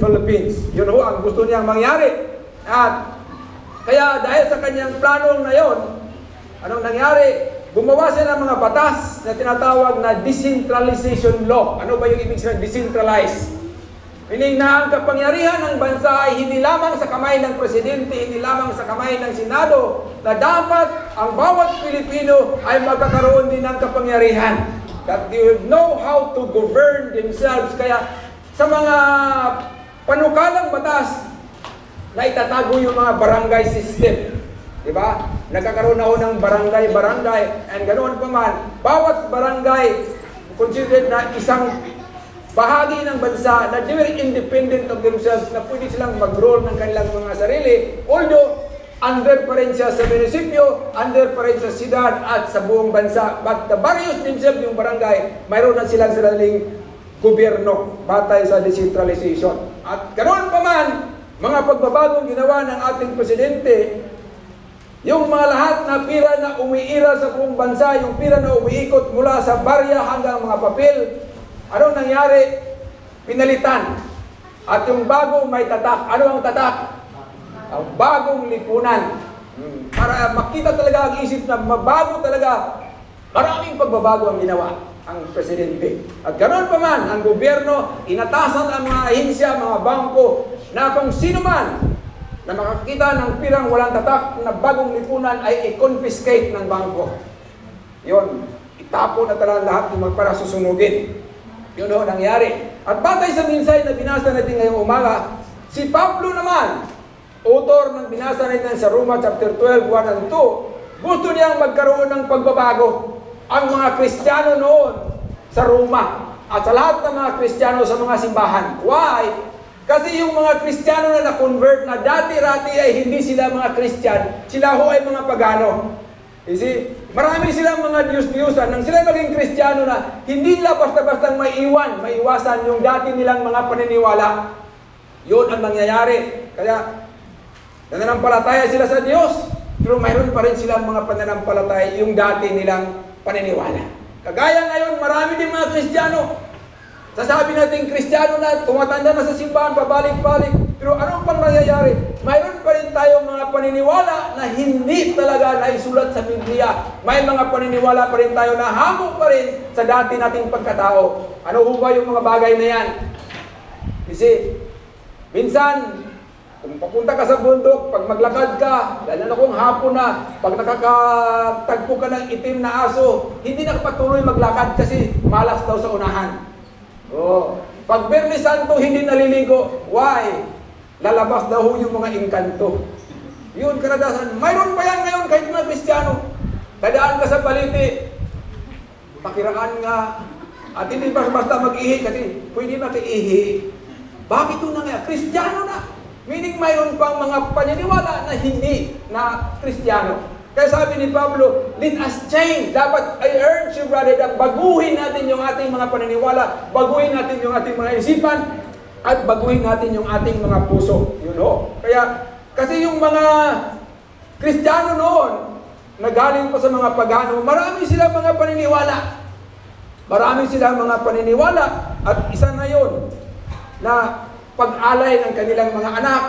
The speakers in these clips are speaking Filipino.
Philippines. Yun ho ang gusto niyang mangyari. At kaya dahil sa kanyang planong na yon, anong nangyari? Gumawa siya ng mga batas na tinatawag na decentralization law. Ano ba yung ibig sabihin decentralize? Meaning na ang kapangyarihan ng bansa ay hindi lamang sa kamay ng presidente, hindi lamang sa kamay ng Senado, na dapat ang bawat Pilipino ay magkakaroon din ng kapangyarihan. That they know how to govern themselves. Kaya sa mga panukalang batas na itatago yung mga barangay system. Diba? Nagkakaroon na ho ng barangay, and ganoon pa man, bawat barangay considered na isang bahagi ng bansa na they were independent of themselves, na pwede silang mag-rule ng kanilang mga sarili, although under pa rin siya sa munisipyo, under pa rin sa siyudad at sa buong bansa. But the various themselves, yung barangay, mayroon na silang sariling gobyerno batay sa decentralization. At ganoon pa man, mga pagbabagong ginawa ng ating presidente, yung mga lahat na pira na umiira sa buong bansa, yung pira na umiikot mula sa barya hanggang mga papel, anong nangyari? Pinalitan. At yung bago may tatak. Ano ang tatak? Ang bagong lipunan. Para makita talaga ang isip na mabago talaga. Maraming pagbabago ang ginawa ang presidente. At ganoon pa man, ang gobyerno, inatasan ang mga ahensya, mga bangko, na kung sino man na makakita ng pirang walang tatak na bagong lipunan ay i-confiscate ng bangko. Yun, itapon na talaga lahat ng para susunugin. Yun ho nangyari. At batay sa minsay na binasa natin ngayong umaga, si Pablo naman, author ng binasa natin sa Roma chapter 12, 1 and 2, gusto niyang magkaroon ng pagbabago. Ang mga Kristiyano noon sa Roma at sa lahat ng mga Kristiyano sa mga simbahan. Why? Kasi yung mga Kristiyano na na-convert na dati-rati ay hindi sila mga Kristiyan, sila ho ay mga pagano. You see, marami silang mga Diyos-Diyosan. Nang sila maging Kristiyano na, hindi nila basta-bastang maiwasan yung dati nilang mga paniniwala. Yun ang nangyayari. Kaya, nananampalataya sila sa Diyos, pero mayroon pa rin silang mga pananampalataya yung dati nilang paniniwala. Kagaya ngayon, marami din mga Kristiyano. Sasabi natin, Kristiyano na, tumatanda na sa simbahan, pabalik-balik. Pero anong pang nangyayari? Mayroon pa rin tayong mga paniniwala na hindi talaga naisulat sa Biblia. May mga paniniwala pa rin tayo na hamon pa rin sa dati nating pagkatao. Ano ho ba yung mga bagay na yan? Kasi, minsan, kung papunta ka sa bundok, pag maglakad ka, lalo na kung hapon na, pag nakakatagpo ka ng itim na aso, hindi nakapatuloy maglakad kasi malas daw sa unahan. Oh, pag Biyernes Santo hindi naliligo, why? Lalabas daw yung mga engkanto. Yun, karanasan. Mayroon pa yan ngayon kahit mga Kristiyano. Dadaan ka sa baliti, pakiraan nga, at hindi basta mag-ihi kasi pwede maki-ihi. Bakit ito na nga? Kristiyano na. Meaning mayroon pang mga paniniwala na hindi na Kristiyano. Kaya sabi ni Pablo, let us change. Dapat, I urge you, brother, na baguhin natin yung ating mga paniniwala, baguhin natin yung ating mga isipan, at baguhin natin yung ating mga puso. You know? Kaya, kasi yung mga Kristiyano noon, na galing pa sa mga pagano, marami silang mga paniniwala. Marami silang mga paniniwala, at isa na yun, na pag-alay ng kanilang mga anak,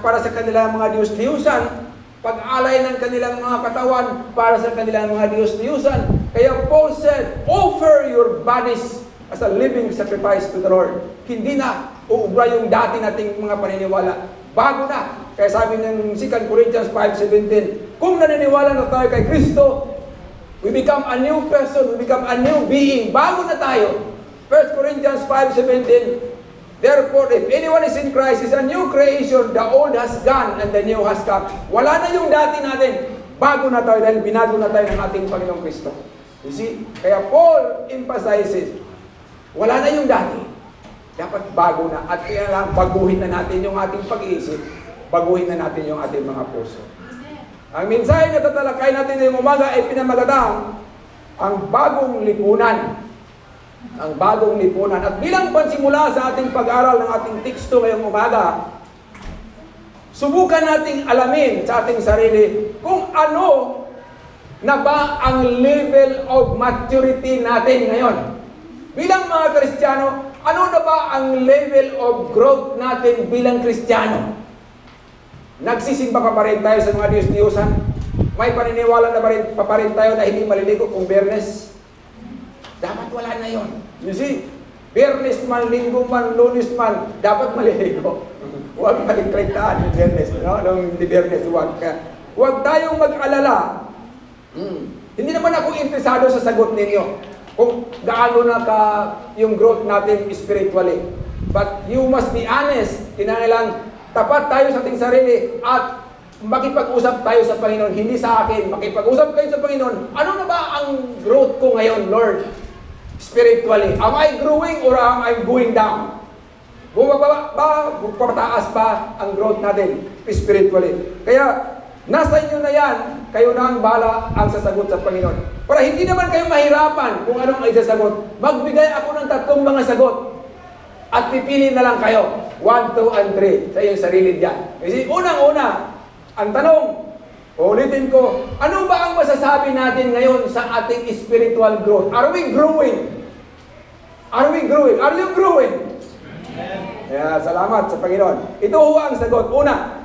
para sa kanilang mga Diyos-Diyusan, pag-alay ng kanilang mga katawan para sa kanilang mga Diyos-Diyusan. Kaya Paul said, offer your bodies as a living sacrifice to the Lord. Hindi na uubra yung dati nating mga paniniwala. Bago na. Kaya sabi ng 2 Corinthians 5:17, kung naniniwala na tayo kay Kristo, we become a new person, we become a new being. Bago na tayo. 1 Corinthians 5:17, therefore, if anyone is in Christ, is a new creation. The old has gone and the new has come. Wala na yung dati natin. Bago na tayo dahil binago na tayo ng ating Panginoong Kristo. You see? Kaya Paul emphasizes, wala na yung dati. Dapat bago na. At kaya lang, baguhin na natin yung ating pag-iisip. Baguhin na natin yung ating mga puso. Ang mensahe na tatalakay natin ngayong umaga ay pinamagatang ang bagong lipunan. Ang bagong lipunan. At bilang pansimula sa ating pag-aral ng ating teksto ngayong umaga, subukan nating alamin sa ating sarili kung ano na ba ang level of maturity natin ngayon. Bilang mga Kristiyano, ano na ba ang level of growth natin bilang Kristiyano? Nagsisimba pa rin tayo sa mga Diyos-Diyosan? May paniniwala na pa rin tayo na hindi maliligo kung Biyernes? Dapat wala na yon. You see, Biyernes man, Linggo man, Lunes man, dapat maliligo. Huwag maligtrektaan yung Biyernes. No? Nung di Biyernes, huwag tayong mag-alala. Hindi naman ako interesado sa sagot ninyo kung gaano na yung growth natin spiritually. But you must be honest. Kinanilang tapat tayo sa ating sarili at makipag-usap tayo sa Panginoon. Hindi sa akin. Makipag-usap kayo sa Panginoon. Ano na ba ang growth ko ngayon, Lord? Spiritually. Am I growing or am I going down? Bumababa ba? Pataas pa ang growth natin spiritually. Kaya nasa inyo na yan, kayo na ang bahala ang sasagot sa Panginoon. Para hindi naman kayo mahirapan kung anong ay sasagot, magbigay ako ng 3 mga sagot at pipili na lang kayo. 1, 2, and 3 sa iyong sarili diyan. Kasi unang-una, ang tanong, ulitin ko, ano ba ang masasabi natin ngayon sa ating spiritual growth? Are we growing? Are we growing? Are you growing? Yeah, salamat sa Panginoon. Ito ho ang sagot. Una,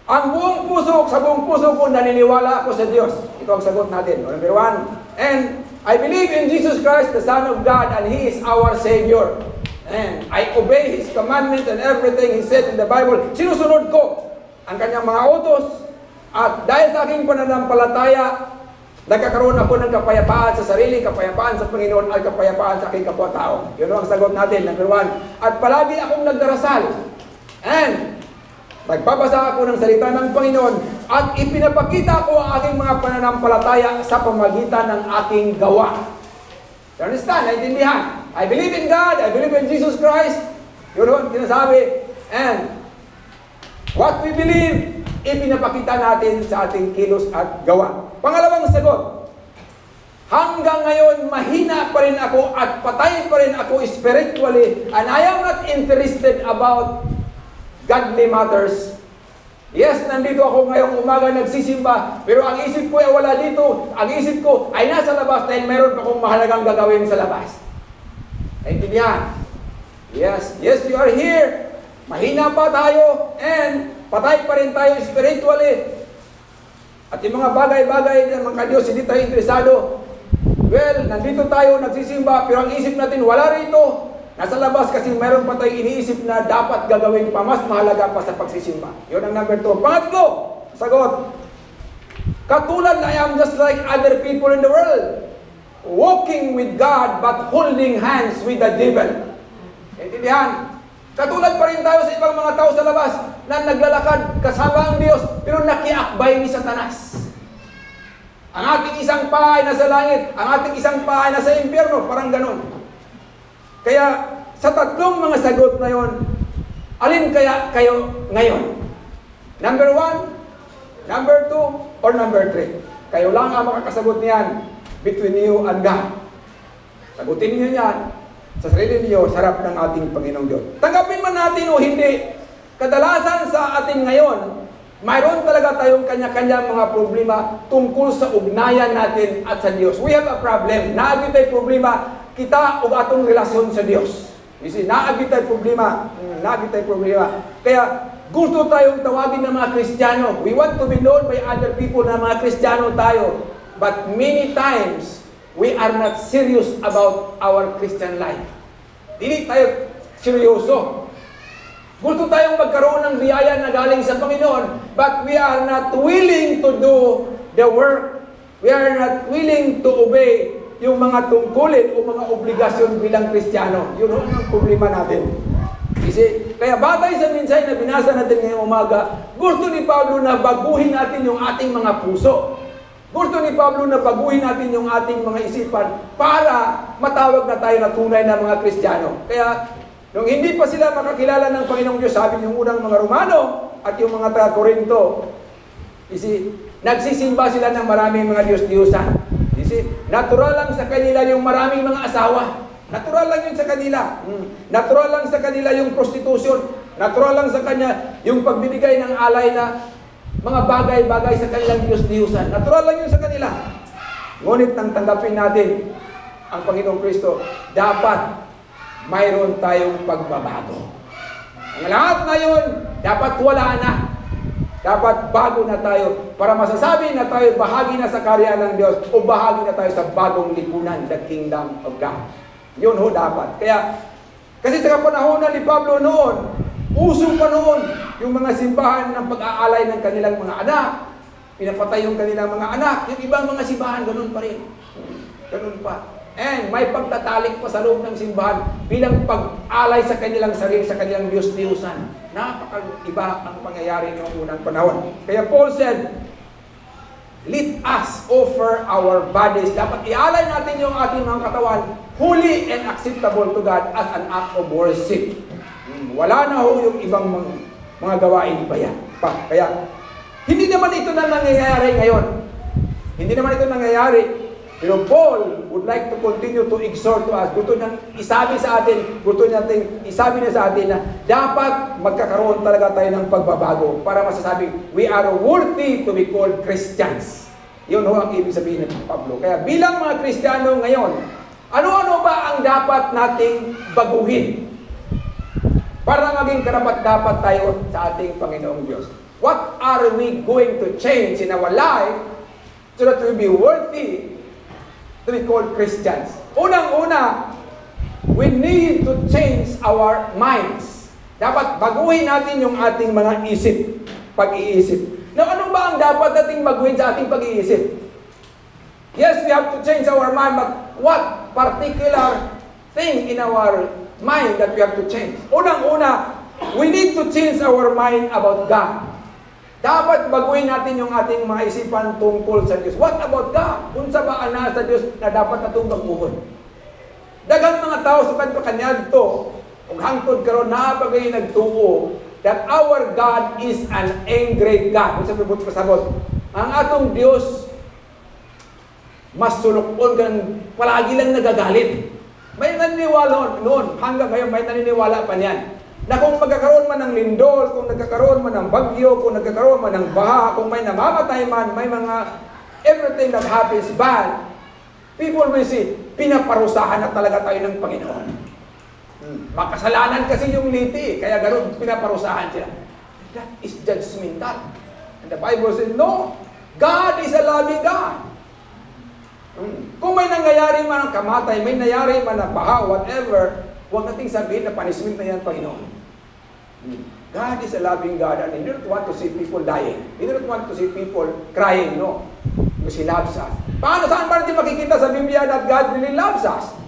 ang buong puso, sa buong puso ko, naniniwala ako sa Diyos. Ito ang sagot natin. Number 1, and I believe in Jesus Christ, the Son of God, and He is our Savior. And I obey His commandments and everything He said in the Bible. Sinusunod ko ang kanyang mga utos. At dahil sa aking pananampalataya, nagkakaroon ako ng kapayapaan sa sarili, kapayapaan sa Panginoon, at kapayapaan sa aking kapwa-tao. Yun ang sagot natin. Number 1. At palagi akong nagdarasal. And nagbabasa ako ng salita ng Panginoon at ipinapakita ko ang aking mga pananampalataya sa pamagitan ng aking gawa. You understand? Naintindihan? I believe in God, I believe in Jesus Christ. Yun ang sinasabi. And what we believe, ipinapakita natin sa ating kilos at gawa. Pangalawang sagot, hanggang ngayon mahina pa rin ako at patay pa rin ako spiritually, and I am not interested about godly matters. Yes, nandito ako ngayong umaga nagsisimba, pero ang isip ko ay wala dito. Ang isip ko ay nasa labas dahil mayroon pa akong mahalagang gagawin sa labas. Naintindihan? Yes, you are here. Mahina pa tayo and patay pa rin tayo spiritually. At yung mga bagay-bagay ng mga Diyos, hindi tayo interesado. Well, nandito tayo nagsisimba, pero ang isip natin wala rito. Nasa labas kasi mayroon pa tayong iniisip na dapat gagawin pa, mas mahalaga pa sa pagsisimba. Yun ang number 2. Pangatlo, sagot. Katulad na I am just like other people in the world, walking with God but holding hands with the devil. Intindihan? Katulad pa rin tayo sa ibang mga tao sa labas na naglalakad kasama ang Diyos pero nakiakbay ni Satanas. Ang ating isang paa ay nasa langit, ang ating isang paa ay nasa impyerno, parang ganon. Kaya sa 3 mga sagot na yon, alin kaya kayo ngayon? Number 1, number 2, or number 3? Kayo lang ang makakasagot niyan between you and God. Sagutin niyo yan sa sarili niyo, sa harap ng ating Panginoong Diyos. Tanggapin man natin o hindi, kadalasan sa atin ngayon, mayroon talaga tayong kanya-kanya mga problema tungkol sa ugnayan natin at sa Diyos. We have a problem. Naagit tayo problema, kita o atong relasyon sa Diyos. You see, naagit tayo problema. Kaya gusto tayong tawagin ng mga Kristiyano. We want to be known by other people na mga Kristiyano tayo. But many times, we are not serious about our Christian life. Dili tayo seryoso. Gusto tayong magkaroon ng biyaya na galing sa Panginoon, but we are not willing to do the work. We are not willing to obey yung mga tungkulin o mga obligasyon bilang Kristiyano. Yun ang problema natin. Kasi, kaya batay sa mensahe na binasa natin ngayong umaga, gusto ni Pablo na baguhin natin yung ating mga puso. Gusto ni Pablo na baguhin natin yung ating mga isipan para matawag na tayo na tunay na mga Kristiyano. Kaya, nung hindi pa sila makakilala ng Panginoong Diyos, sabi yung unang mga Romano at yung mga taga-Korinto, nagsisimba sila ng maraming mga Diyos-Diyosan. Natural lang sa kanila yung maraming mga asawa. Natural lang yun sa kanila. Natural lang sa kanila yung prostitution. Natural lang sa kanya yung pagbibigay ng alay na mga bagay-bagay sa kanilang Diyos-Diyusan. Natural lang yun sa kanila. Ngunit nang tanggapin natin ang Panginoong Kristo, dapat mayroon tayong pagbabago. Ang lahat na yun, dapat wala na. Dapat bago na tayo para masasabi na tayo bahagi na sa karya ng Diyos o bahagi na tayo sa bagong lipunan, the kingdom of God. Yun ho dapat. Kaya, kasi sa kapanahonan ni Pablo noon, uso pa noon yung mga simbahan ng pag-aalay ng kanilang mga anak, pinapatay yung kanilang mga anak, yung ibang mga simbahan, ganun pa rin. Ganun pa. And may pagtatalik pa sa loob ng simbahan bilang pag-alay sa kanilang sarili, sa kanilang Diyos-Diyusan. Napaka-iba ang pangyayari noong unang panahon. Kaya Paul said, let us offer our bodies. Dapat ialay natin yung ating mga katawan, holy and acceptable to God as an act of worship. Wala na ho yung ibang mga gawain pa yan. Kaya, hindi naman ito na nangyayari ngayon. Hindi naman ito nangyayari. Pero Paul would like to continue to exhort to us. Gusto niyang isabi sa atin, isabi niya sa atin na dapat magkakaroon talaga tayo ng pagbabago para masasabi, we are worthy to be called Christians. Yun ho ang ibig sabihin ng Pablo. Kaya bilang mga Kristiyano ngayon, ano-ano ba ang dapat nating baguhin para maging karapat-dapat tayo sa ating Panginoong Diyos? What are we going to change in our life so that we be worthy to be called Christians? Unang-una, we need to change our minds. Dapat baguhin natin yung ating mga isip, pag-iisip. Now, ano ba ang dapat nating baguhin sa ating pag-iisip? Yes, we have to change our mind, but what particular thing in our mind that we have to change? Unang-una, we need to change our mind about God. Dapat baguhin natin yung ating mga isipan tungkol sa Diyos. What about God? Unsa ba ang nasa Diyos na dapat natong baguhin? Daghang mga tao sa kanto kanyang to, ug hangtod karon napagay nagtuo that our God is an angry God. Unsa pibot pasabot? Ang atong Diyos mas sulukon kan palagi lang nagagalit. May naniniwala noon, hanggang ngayon may naniniwala pa niyan. Na kung magkakaroon man ng lindol, kung nagkakaroon man ng bagyo, kung nagkakaroon man ng baha, kung may namamatay man, may mga everything that happens bad, people will say, pinaparusahan na talaga tayo ng Panginoon. Makasalanan kasi yung liti, kaya ganoon pinaparusahan sila. That is judgmental. And the Bible says, no, God is a loving God. Kung may nangyayari man ang kamatay, may nangyayari man ang baha, whatever, huwag nating sabihin na punishment na yan, Panginoon. God is a loving God and He doesn't want to see people dying. He doesn't want to see people crying, no. Because He loves us. Saan ba natin makikita sa Biblia that God really loves us?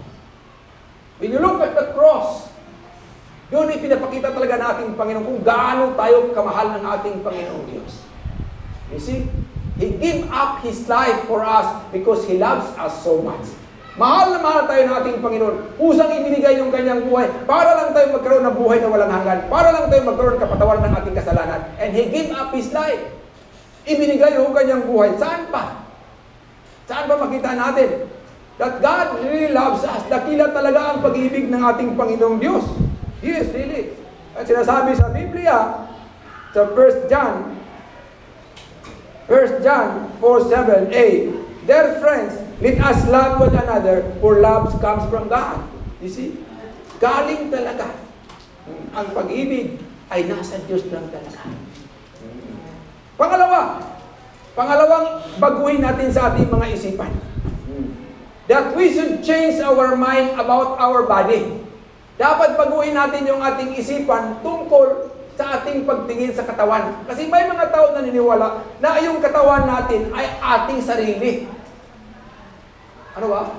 When you look at the cross, doon ipinapakita talaga ng ating Panginoon kung gaano tayo kamahal ng ating Panginoong Diyos. You see, He gave up His life for us because He loves us so much. Mahal na mahal tayo ng ating Panginoon. Usang ibinigay yung kanyang buhay para lang tayo magkaroon ng buhay na walang hanggan. Para lang tayo magkaroon ng kapatawaran ng ating kasalanan. And He gave up His life. Ibinigay yung kanyang buhay. Saan pa? Saan pa makita natin? That God really loves us. Dakila talaga ang pag-ibig ng ating Panginoong Diyos. Yes, really. At sinasabi sa Biblia, sa 1 John 4:7-8, dear friends, let us love one another, for love comes from God. You see? Galing talaga. Ang pag-ibig ay nasa Diyos lang talaga. Pangalawang baguhin natin sa ating mga isipan. That we should change our mind about our body. Dapat baguhin natin yung ating isipan tungkol sa ating pagtingin sa katawan. Kasi may mga tao na naniniwala na yung katawan natin ay ating sarili. Ano ba?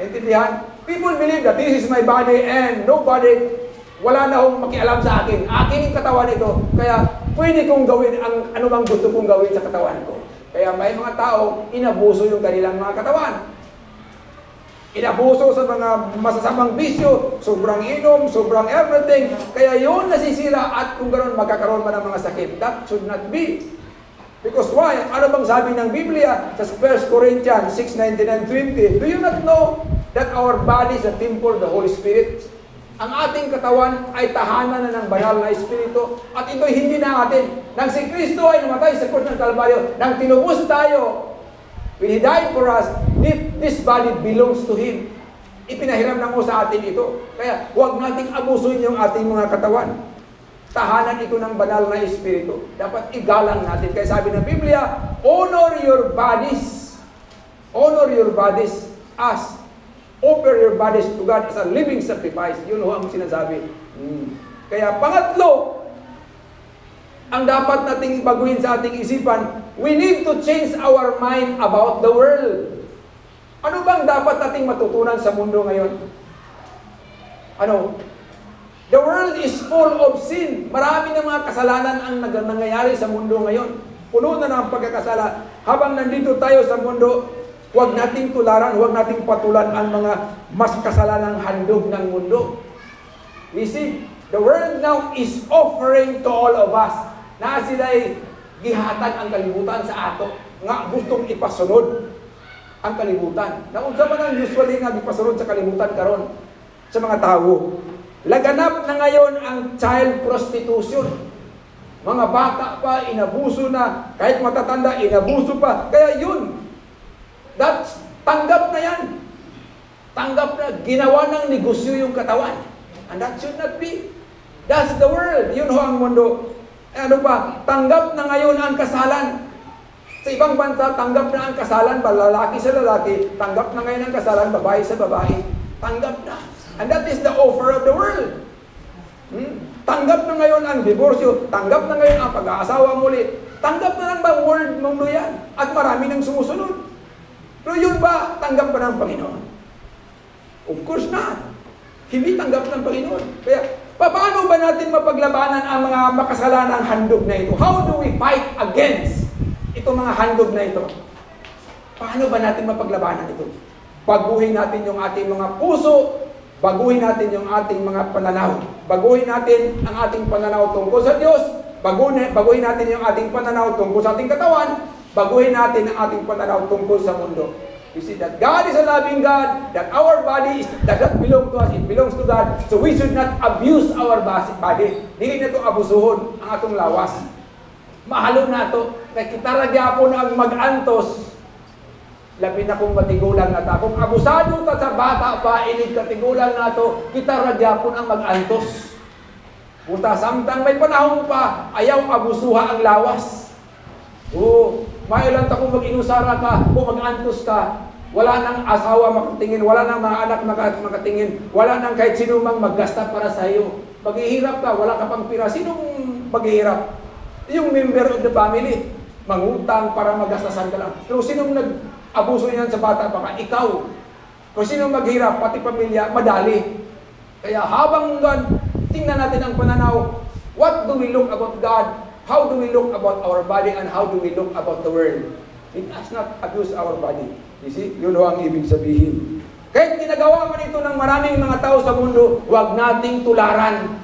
Intindihan? People believe that this is my body and nobody, wala na akong makialam sa akin. Akin yung katawan ito. Kaya pwede kong gawin ang ano bang gusto kong gawin sa katawan ko. Kaya may mga tao, inabuso yung kanilang mga katawan. Inabuso sa mga masasamang bisyo, sobrang inom, sobrang everything. Kaya yun nasisira at kung ganoon magkakaroon man ng mga sakit. That should not be. Because why? Ano bang sabi ng Biblia sa 1 Corinthians 6:19-20? Do you not know that our body is a temple of the Holy Spirit? Ang ating katawan ay tahanan na ng banal na Espiritu at ito'y hindi na atin. Nang si Kristo ay namatay sa krus ng Kalbaryo, nang tinubos tayo, when He died for us, this body belongs to Him. Ipinahiram na mo sa atin ito. Kaya huwag nating abusuin yung ating mga katawan. Tahanan ito ng banal na espiritu. Dapat igalang natin. Kaya sabi ng Biblia, honor your bodies. Honor your bodies as offer your bodies to God as a living sacrifice. Yun ho ang sinasabi. Kaya pangatlo, ang dapat nating baguhin sa ating isipan, we need to change our mind about the world. Ano bang dapat nating matutunan sa mundo ngayon? Ano? The world is full of sin. Marami ng mga kasalanan ang nangyayari sa mundo ngayon. Puno na ng pagkakasala. Habang nandito tayo sa mundo, huwag nating tularan, huwag nating patulan ang mga mas kasalanang handog ng mundo. You see, the world now is offering to all of us na sila'y gihatag ang kalibutan sa ato. Nga gustong ipasunod ang kalibutan. Naunsa man ang usually nga ipasunod sa kalibutan karon sa mga tao. Laganap na ngayon ang child prostitution. Mga bata pa, inabuso na. Kahit matatanda, inabuso pa. Kaya yun, tanggap na yan. Tanggap na, ginawa ng negosyo yung katawan. And that should not be. That's the world. Yun ho ang mundo. Ano pa? Tanggap na ngayon ang kasalan. Sa ibang bansa, tanggap na ang kasalan, lalaki sa lalaki. Tanggap na ngayon ang kasalan, babae sa babae. Tanggap na. And that is the offer of the world. Tanggap na ngayon ang diborsyo. Tanggap na ngayon ang pag-aasawa muli. Tanggap na lang ba world mundo yan? At marami nang sumusunod. Pero yun ba, tanggap ba ng Panginoon? Of course not. Hindi tanggap ng Panginoon. Kaya, paano ba natin mapaglabanan ang mga makasalanang handog na ito? How do we fight against itong mga handog na ito? Paano ba natin mapaglabanan ito? Baguhin natin yung ating mga puso, baguhin natin yung ating mga pananaw. Baguhin natin ang ating pananaw tungkol sa Diyos, baguhin natin yung ating pananaw tungkol sa ating katawan, baguhin natin ang ating pananaw tungkol sa mundo. You see that God is a loving God, that our body does not belong to us, it belongs to God. So we should not abuse our body. Dili na ito abusuhon ang atong lawas. Mahalo na ito. Kaya kita ragyapon ang mag-antos. Labi na kong matigulang na ta. Kung abusado ta sa bata pa, inig katigulang na ito, kita ragyapon ang mag-antos. Buta, samtang may panahon pa, ayaw abusuha ang lawas. May ilang ta kung mag-inusara ka, kung mag-antos ka, wala nang asawa makatingin, wala nang mga anak makatingin, wala nang kahit sino mang maggasta para sa iyo. Maghihirap ka, wala ka pang pira. Sinong maghihirap? Yung member of the family, mangutang para magastasan ka lang. Pero sinong nag-abuso niyan sa bata baka ikaw. Kung sinong maghirap, pati pamilya, madali. Kaya habang tingnan natin ang pananaw, what do we look about God? How do we look about our body and how do we look about the world? It does not abuse our body. You see, yun ang ibig sabihin. Kahit ginagawa man ito ng maraming mga tao sa mundo, huwag nating tularan.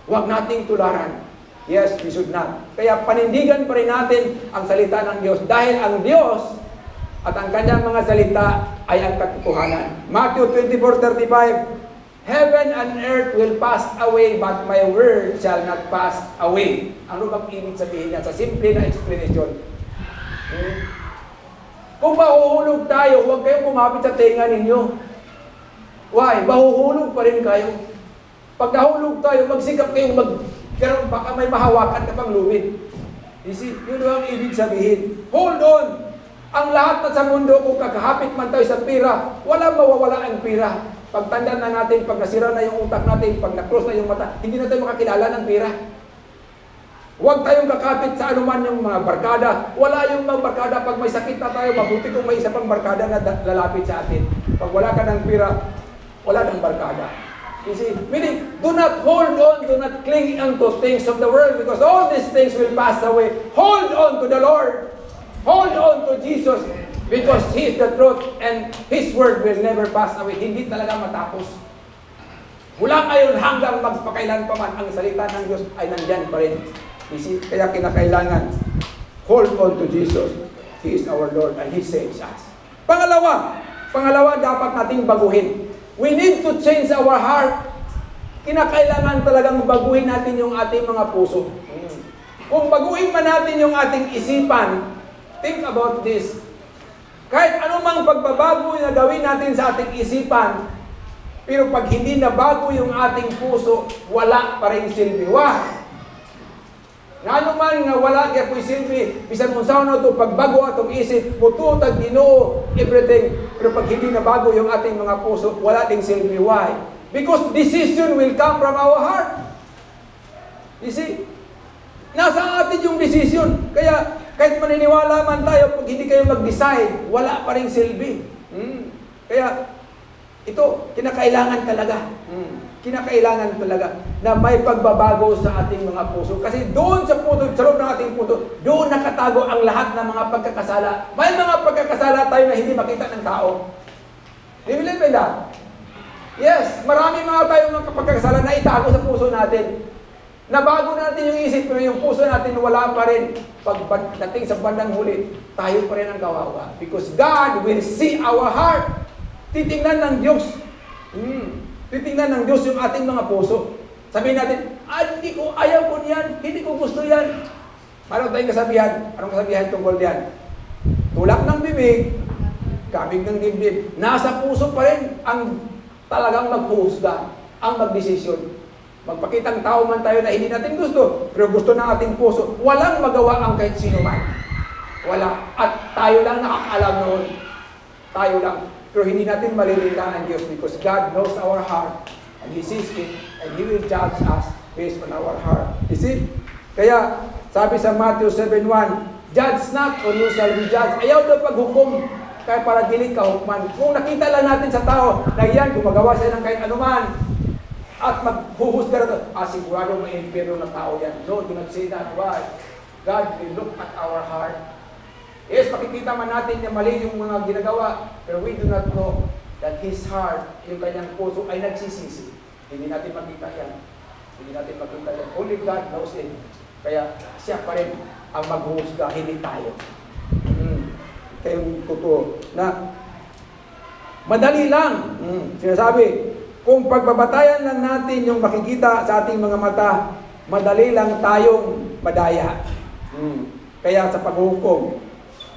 Huwag nating tularan. Yes, we should not. Kaya panindigan pa rin natin ang salita ng Diyos. Dahil ang Diyos at ang kanyang mga salita ay ang katotohanan. Matthew 24:35, Heaven and earth will pass away, but my word shall not pass away. Ano bang ibig sabihin niya? Sa simple na explanation. Kung mahuhulog tayo, huwag kayong kumapit sa tenga ninyo. Why? Mahuhulog pa rin kayo. Pag nahulog tayo, magsikap kayong karon baka may mahawakan ka pang luwid. You see, yun ang ibig sabihin. Hold on! Ang lahat na sa mundo, kung kakahapit man tayo sa pira, wala mawawala ang pira. Pagtanda na natin, pag nasira na yung utak natin, pag na-close na yung mata, hindi na tayo makakilala ng pira. Huwag tayong kakapit sa anuman yung mga barkada. Wala yung mga barkada. Pag may sakit na tayo, mabuti kung may isa pang barkada na lalapit sa atin. Pag wala ka ng pira, wala ng barkada. You see, meaning, do not hold on, do not cling onto things of the world because all these things will pass away. Hold on to the Lord. Hold on to Jesus because He is the truth and His word will never pass away. Hindi talaga matapos. Mula ngayon hanggang magpakailan pa man, ang salita ng Diyos ay nandyan pa rin. You see, kaya kinakailangan, hold on to Jesus. He is our Lord and He saves us. Pangalawa dapat nating baguhin. We need to change our heart. Kinakailangan talagang baguhin natin yung ating mga puso. Kung baguhin man natin yung ating isipan, think about this. Kahit anumang pagbabago na gawin natin sa ating isipan, Pero pag hindi na bago yung ating puso, wala pa rin silbi. Why? Nga naman nga wala kaya po'y silbi, bisan mong sa ano ito, pagbago atong isip, mututag Ginoo, everything. Pero pag hindi na bago yung ating mga puso, wala ding silbi. Why? Because decision will come from our heart. You see? Nasa atin yung decision. Kaya, kahit maniniwala man tayo, pag hindi kayo mag-decide, wala pa rin silbi. Kaya, ito, kinakailangan talaga. Kinakailangan talaga na may pagbabago sa ating mga puso. Kasi doon sa puso, sa loob ng ating puso, doon nakatago ang lahat ng mga pagkakasala. May mga pagkakasala tayo na hindi makita ng tao. Do you believe in that? Yes, marami mga tayong mga pagkakasala na itago sa puso natin. Nabago natin yung isip, pero yung puso natin wala pa rin. Pagdating sa bandang huli, tayo pa rin ang kawawa. Because God will see our heart. Titingnan ng Diyos. Titingnan ng Diyos yung ating mga puso. Sabihin natin, hindi ko, ayaw ko niyan, hindi ko gusto yan. Paano tayong kasabihan? Anong kasabihan tungkol diyan? Tulak ng bibig, kabig ng dibdib. Nasa puso pa rin ang talagang maghuhusga, ang magdesisyon. Magpakitang tao man tayo na hindi natin gusto, pero gusto ng ating puso. Walang magawa ang kahit sino man. Wala. At tayo lang nakakaalam noon. Tayo lang. Pero hindi natin malilinda ang Diyos because God knows our heart and He sees it and He will judge us based on our heart. You see? Kaya, sabi sa Matthew 7:1, judge not or you shall be judged. Ayaw daw paghukom kaya para dili ka hukman. Kung nakita lang natin sa tao na yan, gumagawa siya ng kahit anuman at maghuhusga na ito, sigurado may impero na tao yan. No, do not say that. Why? God will look at our heart. Yes, makikita man natin na mali yung mga ginagawa, pero we do not know that His heart, yung kanyang puso ay nagsisisi. Hindi natin makita yan. Hindi natin makita yan. Only God knows it. Kaya siya pa rin ang maghuhusga, hindi tayo. Ito yung totoo na madali lang. Sinasabi, kung pagbabatayan lang natin yung makikita sa ating mga mata, madali lang tayong madaya. Kaya sa paghukom,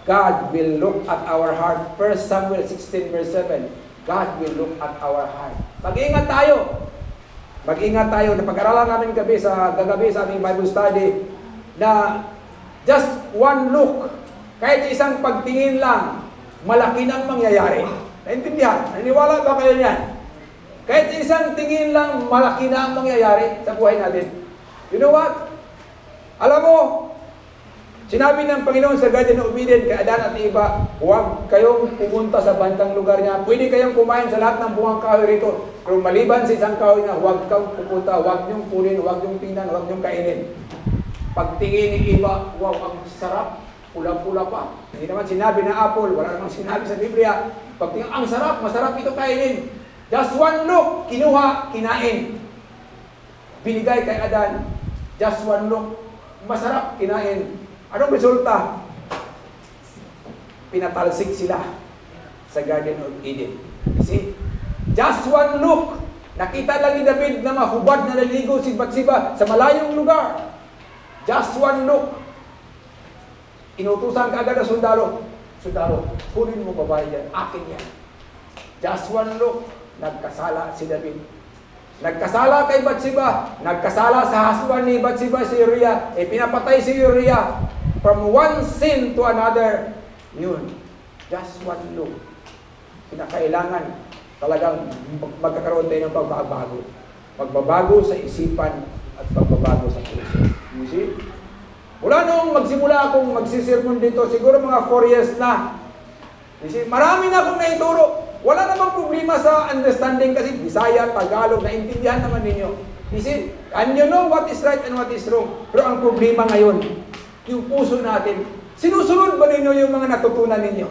God will look at our heart. 1 Samuel 16 verse 7. God will look at our heart. Mag-ingat tayo. Mag-ingat tayo. Napag-aralan namin gagabi sa aming Bible study na just one look, kahit isang pagtingin lang, malaki nang mangyayari. Naintindihan? Naniniwala ba kayo niyan? Kahit isang tingin lang, malaki na ang mangyayari sa buhay natin. You know what? Alam mo, sinabi ng Panginoon sa Garden of Eden kay Adan at Eva, huwag kayong pumunta sa bandang lugar niya. Pwede kayong kumain sa lahat ng bungang kahoy rito. Pero maliban sa isang kahoy na huwag kang pupunta, huwag niyong kunin, huwag niyong tingnan, huwag niyong kainin. Pagtingin ni Eva, wow, ang sarap, pula-pula pa. Hindi naman sinabi na apple, wala namang sinabi sa Biblia. Pagtingin, ang sarap, masarap ito kainin. Just one look, kinuha, kinain. Binigay kay Adan, just one look, masarap, kinain. Anong resulta? Pinatalsik sila sa Garden of Eden. You see? Just one look. Nakita lang ni David na mahubad na naligo si Bathsheba sa malayong lugar. Just one look. Inutusan ka agad na sundalo. Sundalo, kunin mo babae yan. Akin yan. Just one look. Nagkasala si David. Nagkasala kay Bathsheba. Nagkasala sa husband ni Bathsheba si Uriah. Pinapatay si Uriah. From one sin to another, yun, just one look. Kinakailangan talagang magkakaroon tayo ng pagbabago. Pagbabago sa isipan at pagbabago sa puso. You see? Mula noong magsimula akong magsisirmon dito, siguro mga 4 years na. You see? Marami na akong naituro. Wala namang problema sa understanding kasi Bisaya, Tagalog, naintindihan naman ninyo. You see? And you know what is right and what is wrong. Pero ang problema ngayon, yung puso natin, sinusunod ba ninyo yung mga natutunan ninyo?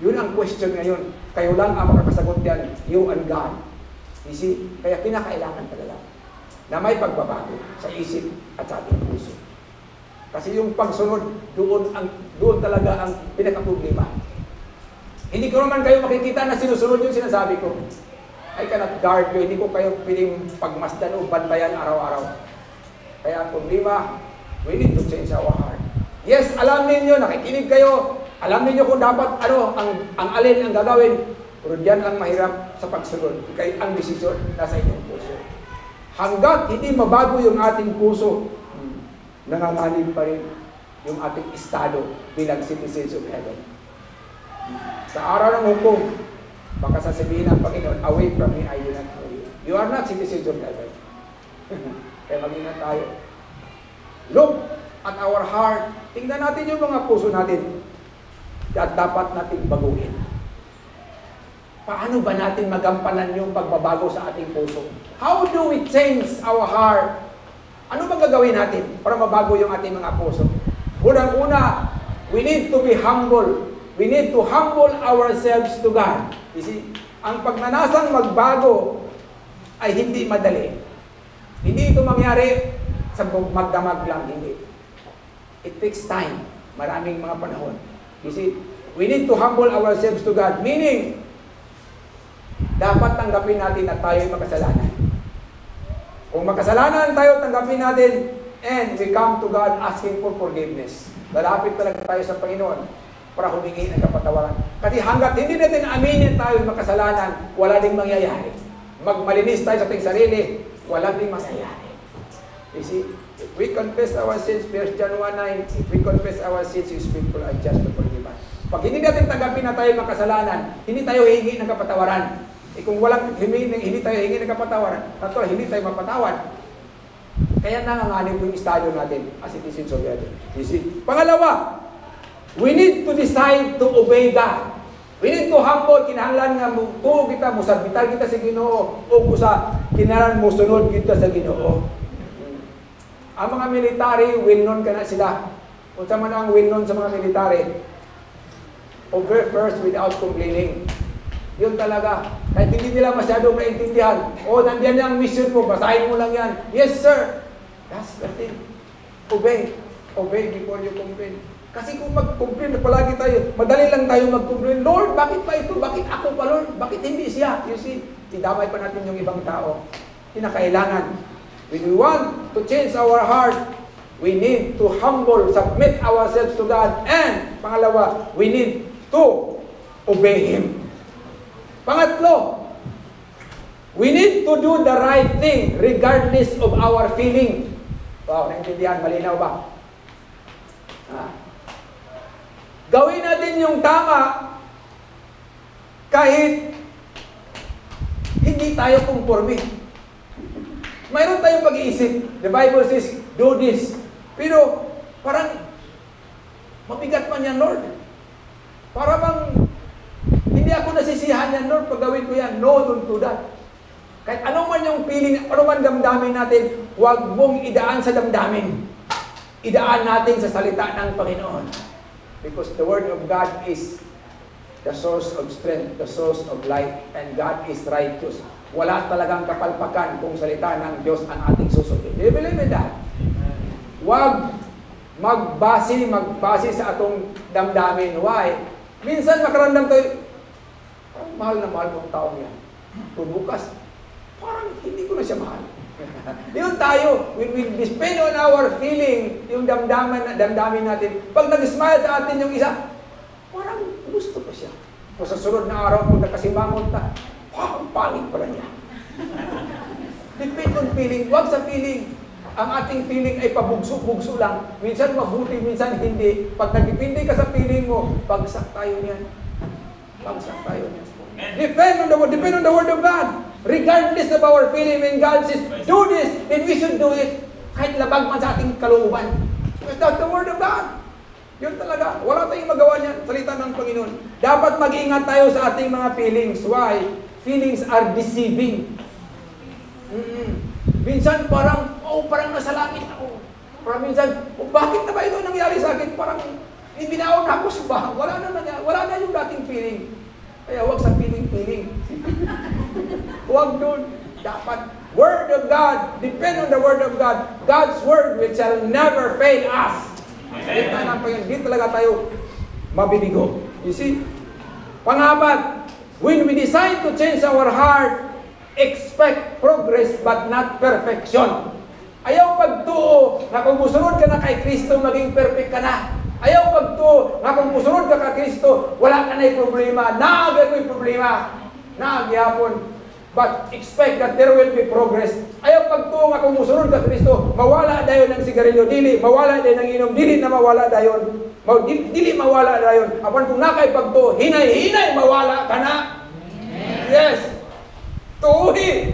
Yun ang question ngayon. Kayo lang ang makakasagot yan, you and God. You see? Kaya kinakailangan talaga na may pagbabago sa isip at sa ating puso. Kasi yung pagsunod, doon talaga ang pinaka-problema. Hindi ko naman kayo makikita na sinusunod yung sinasabi ko. I cannot guard you. Hindi ko kayo piling pagmasdan o bantayan araw-araw. Kaya ang problema, we need to change our heart. Yes, alam ninyo, nakikinig kayo, alam ninyo kung dapat, ang alin ang gagawin. Pero diyan ang mahirap sa pagsunod. Kaya ang desisyon nasa inyong puso. Hanggat hindi mabago yung ating puso, nanganganib pa rin yung ating estado bilang citizens of heaven. Sa araw ng hukom, baka sasabihin ng Panginoon, away from me, I do not know you. You are not citizens of heaven. Kaya mag-ingat tayo. Look at our heart. Tingnan natin yung mga puso natin. At dapat natin baguhin. Paano ba natin magampanan yung pagbabago sa ating puso? How do we change our heart? Ano ba gagawin natin para mabago yung ating mga puso? Unang-una, we need to be humble. We need to humble ourselves to God. You see, ang pagnanasang magbago ay hindi madali. Hindi ito mangyari sa magdamag lang, hindi. It takes time. Maraming mga panahon. You see, we need to humble ourselves to God. Meaning, dapat tanggapin natin na tayo ay makasalanan. Kung makasalanan tayo, tanggapin natin, and we come to God asking for forgiveness. Lalapit talaga tayo sa Panginoon para humingi ng kapatawaran. Kasi hanggat hindi natin aminin tayo makasalanan, wala ding mangyayari. Magmalinis tayo sa ating sarili, wala ding mangyayari. You see, if we confess our sins, 1 John 1:9, if we confess our sins, He is faithful and just to forgive us. Pag hindi natin tanggapin na tayo makasalanan, hindi tayo hihingi ng kapatawaran. Kung walang hindi tayo hihingi ng kapatawaran, natural, hindi tayo mapatawad. Kaya nanganganib yung estado natin as citizens of heaven. You see? Pangalawa, we need to decide to obey God. We need to humble, kinahanglan nga mo, kita mo, sabital kita sa Ginoo, o sa kinahanglan mo, sunod kita sa Ginoo. Ang mga military, well-known ka na sila. Kung man ang well-known sa mga military, obey first without complaining. Yun talaga. Kahit hindi nila masyadong naintindihan. O, nandiyan na ang mission mo, basahin mo lang yan. Yes, sir. That's the thing. Obey. Obey before you complain. Kasi kung mag-complain, palagi tayo, madali lang tayo mag-complain. Lord, bakit pa ito? Bakit ako pa, Lord? Bakit hindi siya? You see, idamay pa natin yung ibang tao. Kinakailangan. When we want to change our heart, we need to humble, submit ourselves to God. And, pangalawa, we need to obey Him. Pangatlo, we need to do the right thing regardless of our feeling. Wow, naintindihan? Malinaw ba? Gawin natin yung tama kahit hindi tayo conforme. Mayroon tayong pag-iisip. The Bible says, do this. Pero parang mabigat man yan, Lord. Para bang hindi ako nasisiyahan yan, Lord, pag gawin ko yan. No, don't do that. Kahit ano man yung feeling, ano man damdamin natin, huwag mong idaan sa damdamin. Idaan natin sa salita ng Panginoon. Because the Word of God is the source of strength, the source of life, and God is righteous. Wala talagang kapalpakan kung salita ng Diyos ang ating susundin. Do you believe in that? Huwag magbase sa atong damdamin. Why? Minsan makaramdam tayo, mahal na mahal mong taong yan. Kung bukas, parang hindi ko na siya mahal. Yun tayo, when we depend on our feeling, yung damdamin natin, pag nag-smile sa atin yung isa, parang gusto ko siya. O sa sunod na araw, kung nakasimangon ta, ang pangit pala niya. Depend on feeling, wag sa feeling. Ang ating feeling ay pabugso-bugso lang. Minsan mabuti, minsan hindi. Pag nagdepende ka sa feeling mo, bagsak tayo niyan. Bagsak tayo niyan. Depend on the Word of God. Regardless of our feeling, when God says, do this, then we should do it. Kahit labag man sa ating kalooban. Because that's the Word of God. Yun talaga. Wala tayong magawa niyan. Salita ng Panginoon. Dapat mag-ingat tayo sa ating mga feelings. Why? Feelings are deceiving. Minsan parang nasa langit ako. Parang minsan, bakit na ba ito nangyari sa akin? Parang ibinaon ako sa bahay. Wala na yung dating feeling. Kaya huwag sa feeling. Huwag doon. Dapat, Word of God, depend on the Word of God. God's Word which shall never fail us. Hindi talaga tayo mabibigo. You see? Pangapat, when we decide to change our heart, expect progress but not perfection. Ayaw pagtuo na kung musunod ka na kay Kristo, maging perfect ka na. Ayaw pag to, nga kung musunod ka ka Kristo, wala ka na problema. Naagay ko problema. Naagyapon. But expect that there will be progress. Ayaw pag to, nga kung musunod ka Kristo, mawala dayon ng sigarilyo, dili, mawala dayon ng inom, dili na mawala dayon. Dili mawala dayon. Apan kung nakay pag to, hinay-hinay mawala ka na. Yes. Tuhi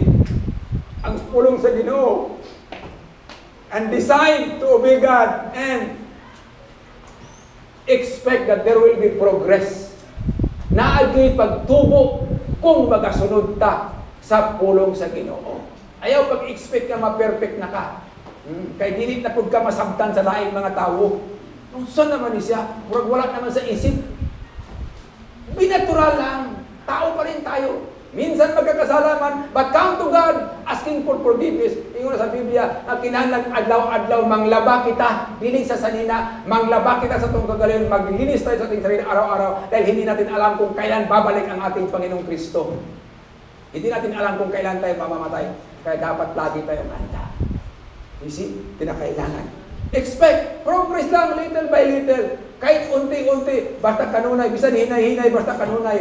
ang pulong sa Ginoo. And decide to obey God and expect that there will be progress. Naagay pagtubo kung magasunod ta sa pulong sa Ginoo. Ayaw pag-expect ka ma-perfect na ka. Kay dili na pud ka masabtan sa laing mga tawo. Unsa naman ni siya? Murag wala naman sa isip. Binatural lang. Tao pa rin tayo. Minsan magkakasalaman, but come to God, asking for forgiveness. Tingnan sa Biblia, na kinahanglan adlaw-adlaw, manglaba kita, dili sa sanina, manglaba kita sa itong kagalingon, maglinis tayo sa ating sarili araw-araw, dahil hindi natin alam kung kailan babalik ang ating Panginoong Kristo. Hindi natin alam kung kailan tayo mamamatay, kaya dapat lagi tayong handa. You see, kinakailangan. Expect, progress lang, little by little, kahit unti-unti, basta kanunay, bisan hinay-hinay, basta kanunay,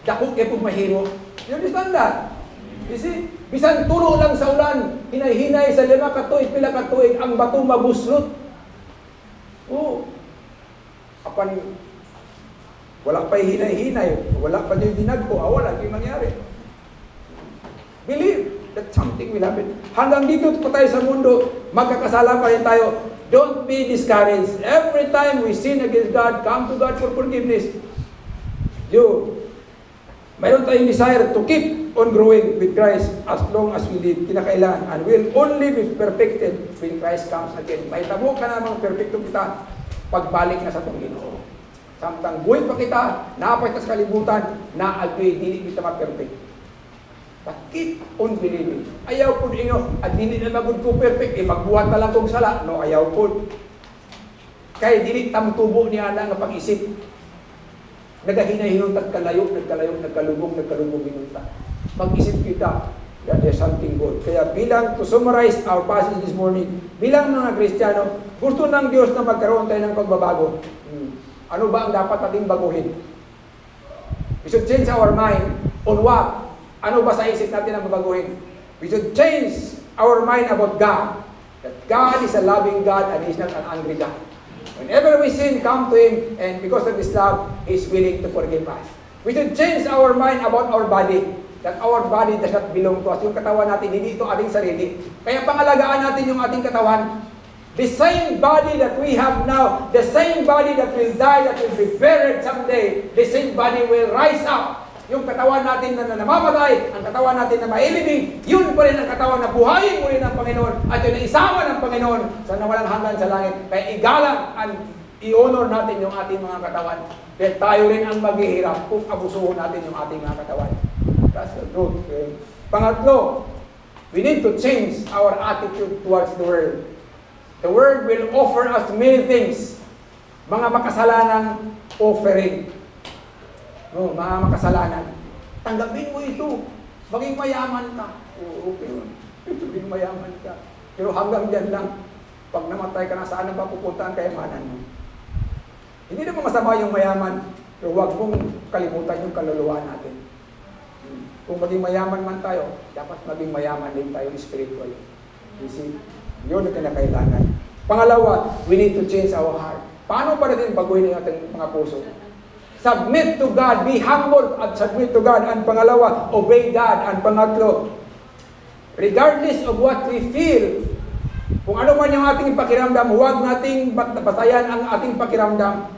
dako kay pug mahiro. You understand that? You see, bisan tulo lang sa ulan, hinay-hinay sa 5 ka tuig, pila ka tuig, ang bato mabuslot. Oh. Apan wala pa hinay-hinay, wala pa yung dinagko, wala yung mangyari. Believe that something will happen. Hanggang dito pa tayo sa mundo, magkakasala pa rin tayo. Don't be discouraged. Every time we sin against God, come to God for forgiveness. Mayroon tayong desire to keep on growing with Christ as long as we live. Kinakailangan. And will only be perfected when Christ comes again. May tabo ka namang perfecto kita pagbalik na sa itong Ginoo. Samtang buhay pa kita, naapay sa kalibutan, naagay, dili kita ma-perfect. But keep on believing. Ayaw po inyo, at dili na magod ko perfect, magbuhat na lang kong sala. No, ayaw po. Kaya dili tamtubo niya na nga pag-isip. Nagahinay-hinun, nagkalubong hinunta. Mag-isip kita that there's something good. Kaya bilang, to summarize our passage this morning, bilang mga Kristiyano, gusto ng Diyos na magkaroon tayo ng pagbabago. Ano ba ang dapat nating baguhin? We should change our mind on what? Ano ba sa isip natin ang babaguhin? We should change our mind about God. That God is a loving God and He's not an angry God. Whenever we sin, come to Him, and because of His love, He is willing to forgive us. We should change our mind about our body, that our body does not belong to us. Yung katawan natin, hindi ito ating sarili. Kaya pangalagaan natin yung ating katawan. The same body that we have now, the same body that will die, that will be buried someday, the same body will rise up. Yung katawan natin na namamatay, ang katawan natin na mailibing, yun pa rin ang katawan na buhayin muli ng Panginoon at yun ang isama ng Panginoon sa nawalang hanggan sa langit. Kaya igalang at i-honor natin yung ating mga katawan. Kaya tayo rin ang maghihirap kung abusuhin natin yung ating mga katawan. That's the truth. Okay? Pangatlo, we need to change our attitude towards the world. The world will offer us many things. Mga makasalanang offering. No, mga makasalanan. Tanggapin mo ito. Maging mayaman ka. Oo, okay yun. Maging mayaman ka. Pero hanggang dyan lang, pag namatay ka na, saan na ba pupunta ang kayamanan mo? Hindi naman masama yung mayaman, pero huwag mong kalimutan yung kaluluwa natin. Kung maging mayaman man tayo, dapat maging mayaman din tayo spiritually. You see? Yun ang kinakailangan. Pangalawa, we need to change our heart. Paano pa natin baguhin ang ating mga puso? Submit to God, be humble at submit to God. And pangalawa, obey God. And pangatlo, regardless of what we feel, kung ano man yung ating pakiramdam, huwag nating batayan ang ating pakiramdam.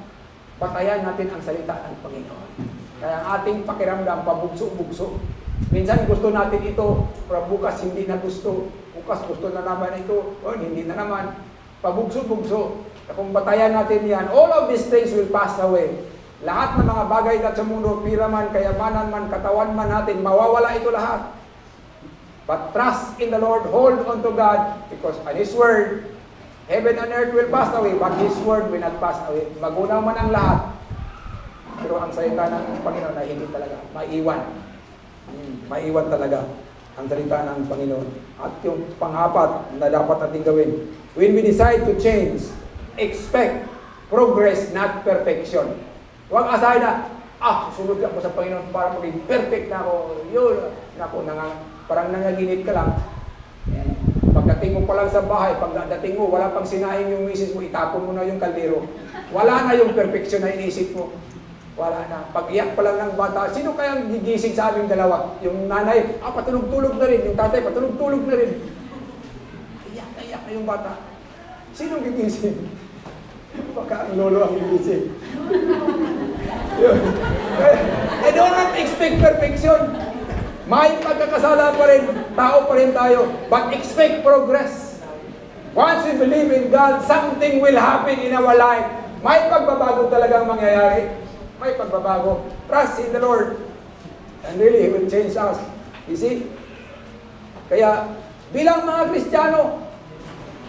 Batayan natin ang salita ng Panginoon. Kaya ang ating pakiramdam, pabugso-bugso. Minsan gusto natin ito, pero bukas hindi na gusto. Bukas gusto na naman ito, o hindi na naman. Pabugso-bugso. Kung batayan natin yan, all of these things will pass away. Lahat ng mga bagay na sa mundo, pira man, kayamanan man, katawan man natin, mawawala ito lahat. But trust in the Lord, hold on to God, because on His Word, heaven and earth will pass away, but His Word will not pass away. Magunaw man ang lahat, pero ang salita ng Panginoon ay hindi talaga maiwan. Maiwan talaga ang salita ng Panginoon. At yung pang-apat na dapat natin gawin, when we decide to change, expect progress, not perfection. Huwag asahin na, susunod ako sa Panginoon para maging perfect na ako. Yun, parang nangaginip ka lang. Pagdating mo pa lang sa bahay, pagdating mo, wala pang sinaing yung misis mo, itapon mo na yung kaldero. Wala na yung perfection na inisip mo. Wala na. Pag-iyak pa lang ng bata, sino kayang gigising sa aming dalawa? Yung nanay, patulog-tulog na rin. Yung tatay, patulog-tulog na rin. Iyak na yung bata. Sino gigising? Baka ang lolo ang gigising. I don't not expect perfection. May pagkakasala pa rin, tao pa rin tayo, but expect progress. Once we believe in God, something will happen in our life. May pagbabago talagang mangyayari. May pagbabago. Trust in the Lord. And really, He will change us. You see? Kaya, bilang mga Kristiyano,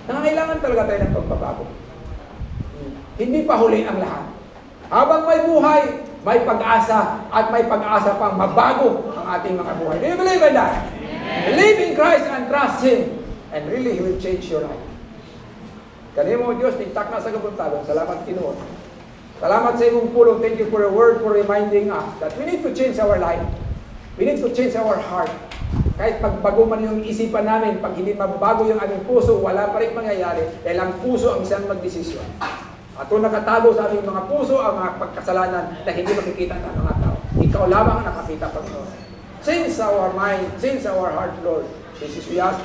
nangangailangan talaga tayo ng pagbabago. Hindi pa huli ang lahat. Habang may buhay, may pag-asa, at may pag-asa pang mabago ang ating mga buhay. Do you believe in that? Believe in Christ and trust Him. And really, He will change your life. Kanimo Diyos, tigtak na sa kabuntagon. Salamat, Ginoo. Salamat sa iyong pulong. Thank you for your word, for reminding us that we need to change our life. We need to change our heart. Kahit pagbago man yung isipan namin, pag hindi mabago yung aming puso, wala pa rin mangyayari. Dahil ang puso ang siyang magdesisyon. At kung nakatago sa aming mga puso ang mga pagkasalanan na hindi makikita ng mga tao, ikaw lamang ang nakakita, Panginoon. Change our mind, change our heart, Lord. This is we ask.